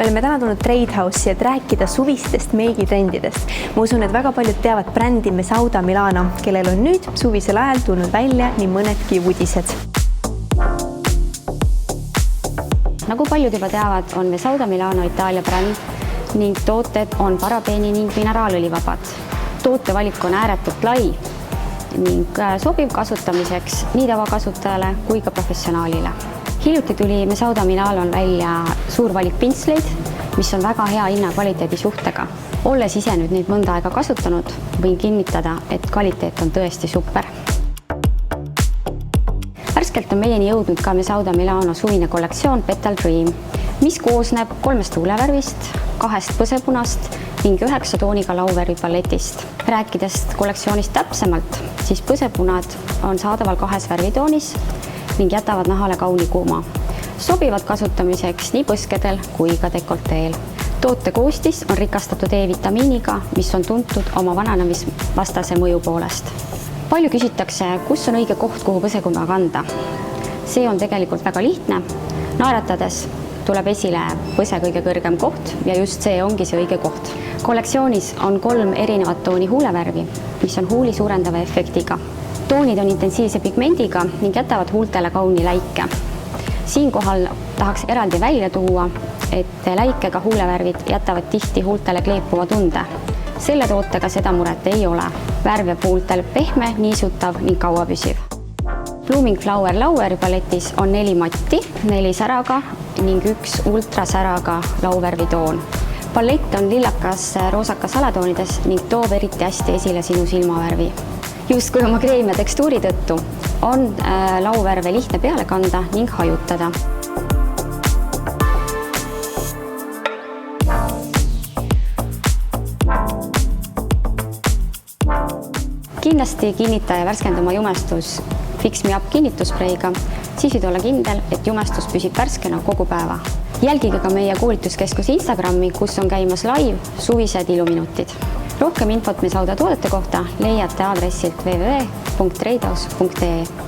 oleme täna tulnud Trade House'i, et rääkida suvistest meigitrendidest. Ma usun, et väga paljud teavad brändi Mesauda Milano, kellel on nüüd suvisel ajal tulnud välja nii mõnedki uudised. Nagu paljud juba teavad, on Mesauda Milano Itaalia bränd ning tooted on parabeeni ning mineraalõlivabad. Tootevalik on ääretult lai ning sobiv kasutamiseks nii tavakasutajale kui ka professionaalile. Hiljuti tuli Mesauda Milanol välja suur valik pintsleid, mis on väga hea hinnakvaliteedi suhtega. Olles ise nüüd neid mõnda aega kasutanud, võin kinnitada, et kvaliteet on tõesti super. Värskelt on meieni jõudnud ka Mesauda Milano suvine kollektsioon Petal Dream, mis koosneb 3 huulevärvist, 2 põsepunast ning 9 tooniga lauvärvi paletist. Rääkidest kollektsioonist täpsemalt, siis põsepunad on saadaval 2 värvitoonis ning jätavad nahale kauni kuuma. Sobivad kasutamiseks nii põskedel kui ka dekolteel. Toote koostis on rikastatud E-vitamiiniga, mis on tuntud oma vananemisvastase mõju poolest. Palju küsitakse, kus on õige koht, kuhu põsekuna kanda. See on tegelikult väga lihtne. Naeratades tuleb esile põse kõige kõrgem koht ja just see ongi see õige koht. Kollektsioonis on 3 erinevat tooni huulevärvi, mis on huuli suurendava efektiga. Toonid on intensiivse pigmendiga ning jätavad huultele kauni läike. Siinkohal tahaks eraldi välja tuua, et läikega huulevärvid jätavad tihti huultele kleepuva tunde. Selle tootega seda muret ei ole. Värv jääb huultel pehme, niisutav ning kauapüsiv. Blooming Flower Lauvärvi paletis on 4 matti, 4 säraga ning 1 ultrasäraga lauvärvi toon. Palett on lillakas roosakas alatoonides ning toob eriti hästi esile sinu silmavärvi. Justkui oma kreemi ja tekstuuri tõttu on lauvärve lihtne peale kanda ning hajutada. Kindlasti kinnita ja värskenda oma jumestus Fix Me Up kinnituspreiga, siis võid olla kindel, et jumestus püsib värskena kogu päeva. Jälgige ka meie koolituskeskuse Instagrami, kus on käimas live suvised iluminutid. Rohkem infot Mesauda toodete kohta leiate aadressilt www.tradehouse.ee.